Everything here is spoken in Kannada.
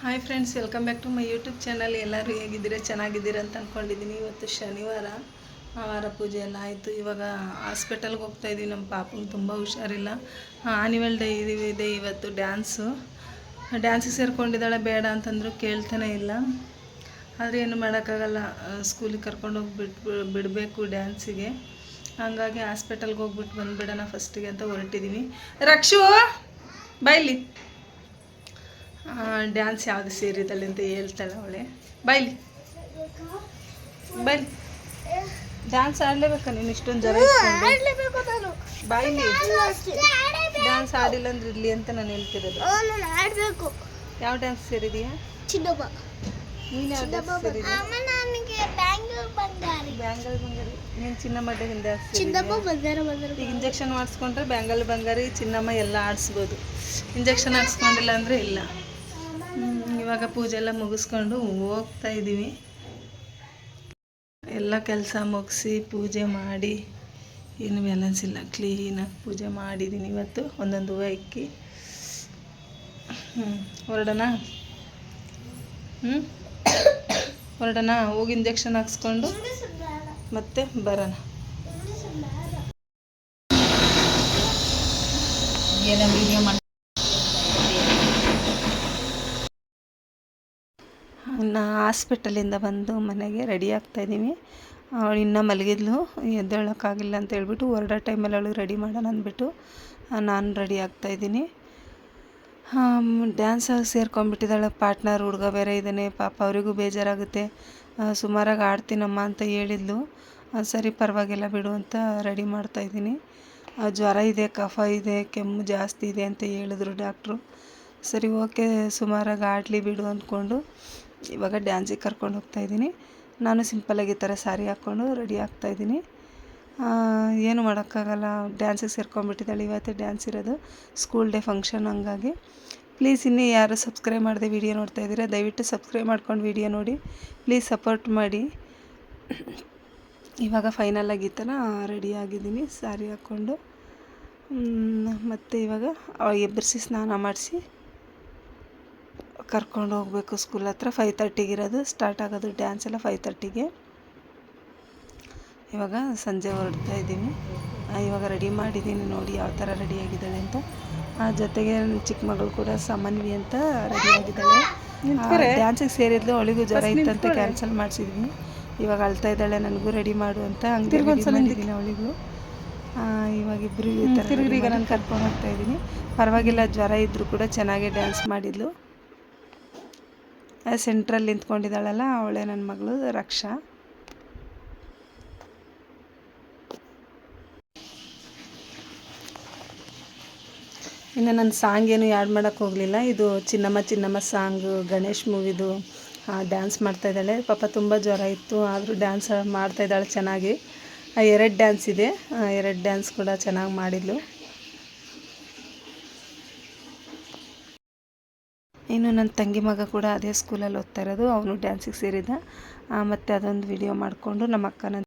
Hi friends, welcome back to my YouTube channel. ಎಲ್ಲರೂ ಹೇಗಿದ್ದೀರಾ? ಚೆನ್ನಾಗಿದ್ದೀರಾ ಅಂತ ಅಂದ್ಕೊಂಡಿದ್ದೀನಿ. ಇವತ್ತು ಶನಿವಾರ, ವಾರ ಪೂಜೆ ಎಲ್ಲ ಆಯಿತು. ಇವಾಗ ಹಾಸ್ಪಿಟಲ್ಗೆ ಹೋಗ್ತಾಯಿದ್ದೀವಿ. ನಮ್ಮ ಪಾಪಂಗೆ ತುಂಬ ಹುಷಾರಿಲ್ಲ. ಆ್ಯನಿವಲ್ ಡೇ ಇದೆ ಇವತ್ತು. ಡ್ಯಾನ್ಸಿಗೆ ಸೇರ್ಕೊಂಡಿದ್ದಾಳೆ. ಬೇಡ ಅಂತಂದರೂ ಕೇಳ್ತಾನೆ ಇಲ್ಲ. ಆದರೆ ಏನು ಮಾಡೋಕ್ಕಾಗಲ್ಲ, ಸ್ಕೂಲಿಗೆ ಕರ್ಕೊಂಡೋಗಿ ಬಿಡಬೇಕು ಡ್ಯಾನ್ಸಿಗೆ. ಹಂಗಾಗಿ ಹಾಸ್ಪಿಟಲ್ಗೆ ಹೋಗ್ಬಿಟ್ಟು ಬಂದುಬಿಡೋಣ ಫಸ್ಟಿಗೆ ಅಂತ ಹೊರಟಿದ್ದೀವಿ. ರಕ್ಷು ಬೈಲಿ, ಡ್ಯಾನ್ಸ್ ಯಾವುದು ಸೇರಿದ್ದಾಳೆ ಅಂತ ಹೇಳ್ತಾಳೆ ಅವಳೆ. ಬೈಲಿ ಡ್ಯಾನ್ಸ್ ಆಡಲೇಬೇಕಾ ನೀನು? ಇಷ್ಟೊಂದು ಜನ ಇಟ್ಕೊಂಡು ಬಾಯ್ಲಿ. ಡ್ಯಾನ್ಸ್ ಆಡಿಲ್ಲ ಅಂದ್ರೆ ಇರಲಿ ಅಂತ ನಾನು ಹೇಳ್ತಿರೋದು. ಯಾವ ಡ್ಯಾನ್ಸ್ ಸೇರಿದೀಯಾ? ನೀನು ಯಾವ ಡ್ಯಾನ್ಸ್ ಸೇರಿದೀಯಾ? ಬ್ಯಾಂಗಲ್ ಬಂಗಾರಿ. ನೀನು ಚಿನ್ನಮ್ಮ ಡ್ಯಾನ್ಸ್. ಈಗ ಇಂಜೆಕ್ಷನ್ ಮಾಡಿಸ್ಕೊಂಡ್ರೆ ಬ್ಯಾಂಗಲ್ ಬಂಗಾರಿ, ಚಿನ್ನಮ್ಮ ಎಲ್ಲ ಆಡಿಸ್ಬೋದು. ಇಂಜೆಕ್ಷನ್ ಹಾಕ್ಸ್ಕೊಂಡಿಲ್ಲ ಅಂದರೆ ಇಲ್ಲ. ಇವಾಗ ಪೂಜೆ ಎಲ್ಲ ಮುಗಿಸ್ಕೊಂಡು ಹೋಗ್ತಾ ಇದ್ದೀವಿ. ಎಲ್ಲ ಕೆಲಸ ಮುಗಿಸಿ ಪೂಜೆ ಮಾಡಿ, ಏನು ಬ್ಯಾಲೆನ್ಸ್ ಇಲ್ಲ, ಕ್ಲೀನಾಗಿ ಪೂಜೆ ಮಾಡಿದ್ದೀನಿ. ಇವತ್ತು ಒಂದೊಂದು ಹೂವು ಇಕ್ಕಿ ಹೊರಡೋಣ. ಹೊರಡೋಣ, ಹೋಗಿ ಇಂಜೆಕ್ಷನ್ ಹಾಕ್ಸ್ಕೊಂಡು ಮತ್ತೆ ಬರೋಣ. ಇನ್ನು ಹಾಸ್ಪಿಟಲಿಂದ ಬಂದು ಮನೆಗೆ ರೆಡಿ ಆಗ್ತಾಯಿದ್ದೀವಿ. ಅವಳು ಇನ್ನೂ ಮಲಗಿದ್ಲು, ಎದ್ದೇಳೋಕ್ಕಾಗಿಲ್ಲ ಅಂತ ಹೇಳ್ಬಿಟ್ಟು ಹೊರಡೋ ಟೈಮಲ್ಲಿ ಅವಳಿಗೆ ರೆಡಿ ಮಾಡೋಣ ಅಂದ್ಬಿಟ್ಟು ನಾನು ರೆಡಿ ಆಗ್ತಾಯಿದ್ದೀನಿ. ಡ್ಯಾನ್ಸ್ ಸೇರ್ಕೊಂಡ್ಬಿಟ್ಟಿದ್ದಾಳೆ. ಪಾರ್ಟ್ನರ್ ಹುಡುಗ ಬೇರೆ ಇದ್ದಾನೆ. ಪಾಪ ಅವರಿಗೂ ಬೇಜಾರಾಗುತ್ತೆ. ಸುಮಾರಾಗಿ ಆಡ್ತೀನಮ್ಮ ಅಂತ ಹೇಳಿದ್ಲು. ಸರಿ ಪರವಾಗಿಲ್ಲ ಬಿಡು ಅಂತ ರೆಡಿ ಮಾಡ್ತಾಯಿದ್ದೀನಿ. ಜ್ವರ ಇದೆ, ಕಫ ಇದೆ, ಕೆಮ್ಮು ಜಾಸ್ತಿ ಇದೆ ಅಂತ ಹೇಳಿದ್ರು ಡಾಕ್ಟ್ರು. ಸರಿ ಓಕೆ, ಸುಮಾರಾಗಿ ಆಡಲಿ ಬಿಡು ಅಂದ್ಕೊಂಡು ಇವಾಗ ಡ್ಯಾನ್ಸಿಗೆ ಕರ್ಕೊಂಡು ಹೋಗ್ತಾಯಿದ್ದೀನಿ. ನಾನು ಸಿಂಪಲ್ಲಾಗಿ ಈ ಥರ ಸ್ಯಾರಿ ಹಾಕ್ಕೊಂಡು ರೆಡಿ ಆಗ್ತಾಯಿದ್ದೀನಿ. ಏನು ಮಾಡೋಕ್ಕಾಗಲ್ಲ, ಡ್ಯಾನ್ಸಿಗೆ ಸೇರ್ಕೊಂಡ್ಬಿಟ್ಟಿದ್ದಾಳೆ. ಇವತ್ತು ಡ್ಯಾನ್ಸ್ ಇರೋದು, ಸ್ಕೂಲ್ ಡೇ ಫಂಕ್ಷನ್. ಹಂಗಾಗಿ ಪ್ಲೀಸ್ ಇನ್ನೂ ಯಾರು ಸಬ್ಸ್ಕ್ರೈಬ್ ಮಾಡದೆ ವಿಡಿಯೋ ನೋಡ್ತಾಯಿದ್ದೀರಾ, ದಯವಿಟ್ಟು ಸಬ್ಸ್ಕ್ರೈಬ್ ಮಾಡ್ಕೊಂಡು ವಿಡಿಯೋ ನೋಡಿ, ಪ್ಲೀಸ್ ಸಪೋರ್ಟ್ ಮಾಡಿ. ಇವಾಗ ಫೈನಲಾಗಿ ಈ ಥರ ರೆಡಿ ಆಗಿದ್ದೀನಿ ಸ್ಯಾರಿ ಹಾಕ್ಕೊಂಡು. ಮತ್ತು ಇವಾಗ ಎಬ್ಬರಿಸಿ ಸ್ನಾನ ಮಾಡಿಸಿ ಕರ್ಕೊಂಡು ಹೋಗಬೇಕು ಸ್ಕೂಲ್ ಹತ್ರ. 5:30 ಇರೋದು, ಸ್ಟಾರ್ಟ್ ಆಗೋದು ಡ್ಯಾನ್ಸ್ ಎಲ್ಲ 5:30ಗೆ. ಇವಾಗ ಸಂಜೆ ಹೊರಡ್ತಾ ಇದ್ದೀನಿ. ಇವಾಗ ರೆಡಿ ಮಾಡಿದ್ದೀನಿ, ನೋಡಿ ಯಾವ ಥರ ರೆಡಿಯಾಗಿದ್ದಾಳೆ ಅಂತ. ಜೊತೆಗೆ ನನ್ನ ಚಿಕ್ಕ ಮಗಳು ಕೂಡ ಸಾಮಾನ್ವಿ ಅಂತ ರೆಡಿಯಾಗಿದ್ದಾಳೆ. ಡ್ಯಾನ್ಸಿಗೆ ಸೇರಿದ್ಲು, ಅವಳಿಗೂ ಜ್ವರ ಇತ್ತಂತ ಕ್ಯಾನ್ಸಲ್ ಮಾಡಿಸಿದ್ವಿ. ಇವಾಗ ಅಳ್ತಾ ಇದ್ದಾಳೆ, ನನಗೂ ರೆಡಿ ಮಾಡು ಅಂತ. ಹಂಗೆ ಮಾಡಿದ್ದೀನಿ ಅವಳಿಗೂ. ಇವಾಗ ಇಬ್ಬರು ಈ ಥರ ಈಗ ನಾನು ಕರ್ಕೊಂಡು ಹೋಗ್ತಾಯಿದ್ದೀನಿ. ಪರವಾಗಿಲ್ಲ, ಜ್ವರ ಇದ್ದರೂ ಕೂಡ ಚೆನ್ನಾಗೇ ಡ್ಯಾನ್ಸ್ ಮಾಡಿದ್ಲು. ಸೆಂಟ್ರಲ್ಲಿ ನಿಂತ್ಕೊಂಡಿದ್ದಾಳಲ್ಲ, ಅವಳೇ ನನ್ನ ಮಗಳು ರಕ್ಷಾ. ಇನ್ನು ನನ್ನ ಸಾಂಗ್ ಏನು ಆ್ಯಡ್ ಮಾಡೋಕ್ಕೆ ಹೋಗಲಿಲ್ಲ. ಇದು ಚಿನ್ನಮ್ಮ ಸಾಂಗು, ಗಣೇಶ್ ಮೂವಿದು ಡ್ಯಾನ್ಸ್ ಮಾಡ್ತಾಯಿದ್ದಾಳೆ. ಪಾಪ ತುಂಬ ಜ್ವರ ಇತ್ತು, ಆದರೂ ಡ್ಯಾನ್ಸ್ ಮಾಡ್ತಾಯಿದ್ದಾಳೆ ಚೆನ್ನಾಗಿ. 2 ಡ್ಯಾನ್ಸ್ ಇದೆ, 2 ಡ್ಯಾನ್ಸ್ ಕೂಡ ಚೆನ್ನಾಗಿ ಮಾಡಿದ್ಲು. ಇನ್ನು ನನ್ನ ತಂಗಿ ಮಗ ಕೂಡ ಅದೇ ಸ್ಕೂಲಲ್ಲಿ ಓದ್ತಾ ಇರೋದು, ಅವನು ಡ್ಯಾನ್ಸಿಗೆ ಸೇರಿದ್ದ. ಮತ್ತು ಅದೊಂದು ವಿಡಿಯೋ ಮಾಡಿಕೊಂಡು ನಮ್ಮ ಅಕ್ಕನ